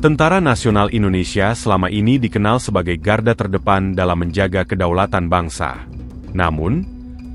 Tentara Nasional Indonesia selama ini dikenal sebagai garda terdepan dalam menjaga kedaulatan bangsa. Namun,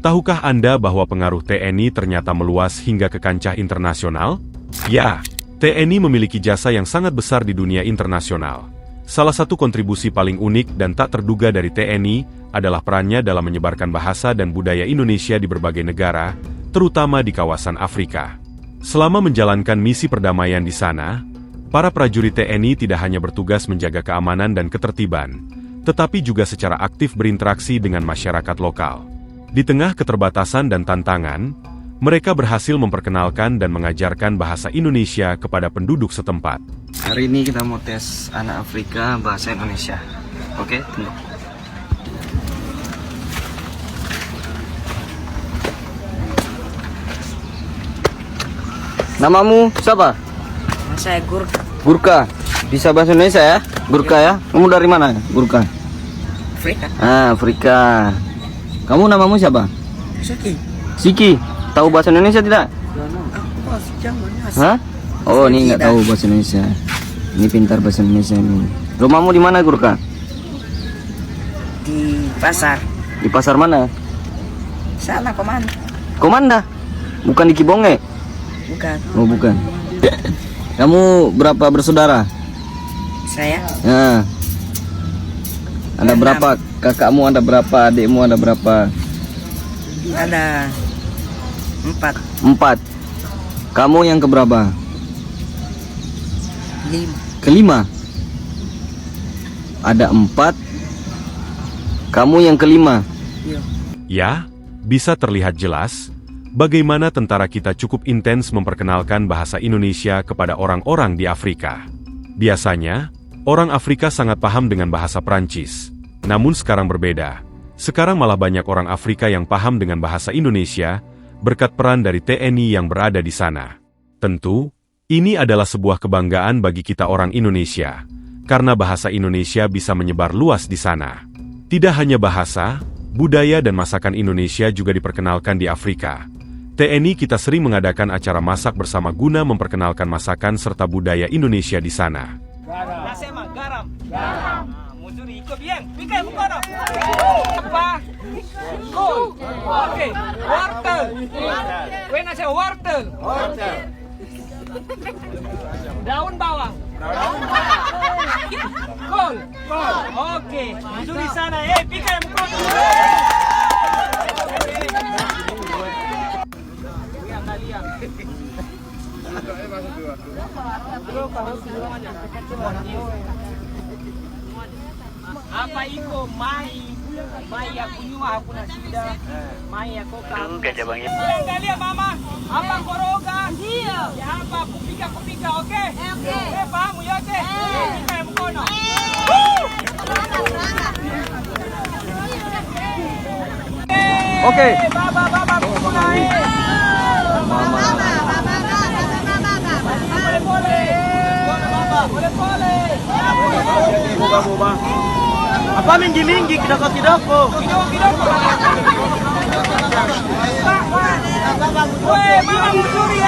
tahukah Anda bahwa pengaruh TNI ternyata meluas hingga ke kancah internasional? Ya, TNI memiliki jasa yang sangat besar di dunia internasional. Salah satu kontribusi paling unik dan tak terduga dari TNI adalah perannya dalam menyebarkan bahasa dan budaya Indonesia di berbagai negara, terutama di kawasan Afrika. Selama menjalankan misi perdamaian di sana, para prajurit TNI tidak hanya bertugas menjaga keamanan dan ketertiban, tetapi juga secara aktif berinteraksi dengan masyarakat lokal. Di tengah keterbatasan dan tantangan, mereka berhasil memperkenalkan dan mengajarkan bahasa Indonesia kepada penduduk setempat. Hari ini kita mau tes anak Afrika bahasa Indonesia. Oke, tunggu. Namamu siapa? Saya Gurka. Gurka. Bisa bahasa Indonesia ya? Gurka ya? Kamu dari mana? Gurka. Afrika. Afrika. Kamu namamu siapa? Siki. Siki. Tahu bahasa Indonesia tidak? Hah? Oh, ini nggak tahu bahasa Indonesia. Ini pintar bahasa Indonesia ini. Rumahmu di mana, Gurka? Di pasar. Di pasar mana? Sana Komanda. Komanda? Bukan di Kibonge? Bukan. Oh, bukan. Kamu berapa bersaudara? Saya Ya. Ada berapa kakakmu, ada berapa adikmu, ada berapa? ada 4, 4. Kamu yang keberapa? 5. Kelima. Ada 4. Kamu yang kelima. Ya, bisa terlihat jelas bagaimana tentara kita cukup intens memperkenalkan bahasa Indonesia kepada orang-orang di Afrika. Biasanya, orang Afrika sangat paham dengan bahasa Prancis. Namun sekarang berbeda. Sekarang malah banyak orang Afrika yang paham dengan bahasa Indonesia, berkat peran dari TNI yang berada di sana. Tentu, ini adalah sebuah kebanggaan bagi kita orang Indonesia, karena bahasa Indonesia bisa menyebar luas di sana. Tidak hanya bahasa, budaya dan masakan Indonesia juga diperkenalkan di Afrika. TNI kita sering mengadakan acara masak bersama guna memperkenalkan masakan serta budaya Indonesia di sana. Garam. Muzuri, ikut bien. Pikai muka dong. Apa? Kol. Oke. Wortel. Wena saya wortel. Daun bawang. Kol. Oke. Muzuri sana. Pikai muka dong. Apa iko mai ya kunywa hakuna shida, mai ya koka. Angalia mama, hapa koroga. Ndio. Ya hapa kupika, okay? Okay. Fahamu yote? Pika ya mkono. Oke. Baba, kuna Pole. Apa mingi-mingi kidoko-kidoko? Kidoko. Weh, mama mzuri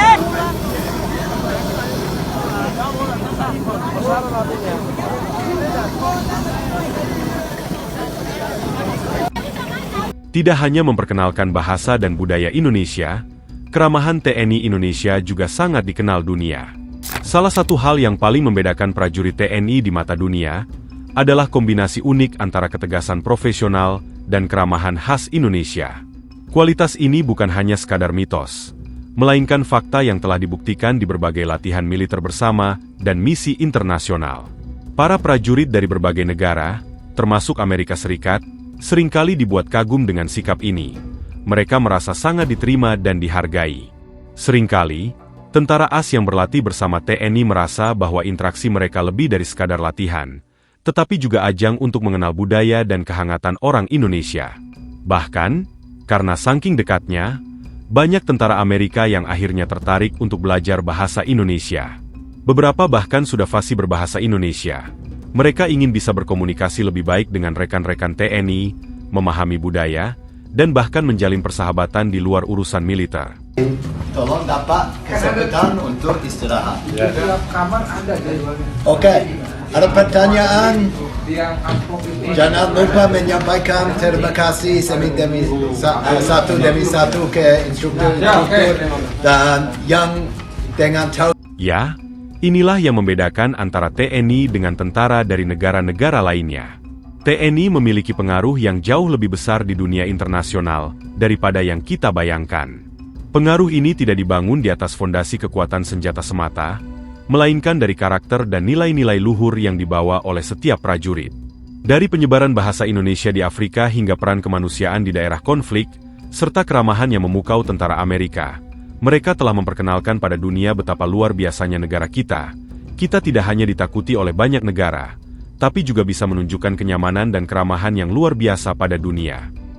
Tidak hanya memperkenalkan bahasa dan budaya Indonesia, keramahan TNI Indonesia juga sangat dikenal dunia. Salah satu hal yang paling membedakan prajurit TNI di mata dunia adalah kombinasi unik antara ketegasan profesional dan keramahan khas Indonesia. Kualitas ini bukan hanya sekadar mitos, melainkan fakta yang telah dibuktikan di berbagai latihan militer bersama dan misi internasional. Para prajurit dari berbagai negara, termasuk Amerika Serikat, seringkali dibuat kagum dengan sikap ini. Mereka merasa sangat diterima dan dihargai. Seringkali, tentara AS yang berlatih bersama TNI merasa bahwa interaksi mereka lebih dari sekadar latihan, tetapi juga ajang untuk mengenal budaya dan kehangatan orang Indonesia. Bahkan, karena saking dekatnya, banyak tentara Amerika yang akhirnya tertarik untuk belajar bahasa Indonesia. Beberapa bahkan sudah fasih berbahasa Indonesia. Mereka ingin bisa berkomunikasi lebih baik dengan rekan-rekan TNI, memahami budaya, dan bahkan menjalin persahabatan di luar urusan militer. Tolong dapat kesempatan untuk istirahat. Oke, ada pertanyaan? Jangan lupa menyampaikan terima kasih satu demi satu ke instruktur dan yang dengan tahu. Ya, inilah yang membedakan antara TNI dengan tentara dari negara-negara lainnya. TNI memiliki pengaruh yang jauh lebih besar di dunia internasional daripada yang kita bayangkan. Pengaruh ini tidak dibangun di atas fondasi kekuatan senjata semata, melainkan dari karakter dan nilai-nilai luhur yang dibawa oleh setiap prajurit. Dari penyebaran bahasa Indonesia di Afrika hingga peran kemanusiaan di daerah konflik, serta keramahan yang memukau tentara Amerika, mereka telah memperkenalkan pada dunia betapa luar biasanya negara kita. Kita tidak hanya ditakuti oleh banyak negara, tapi juga bisa menunjukkan kenyamanan dan keramahan yang luar biasa pada dunia.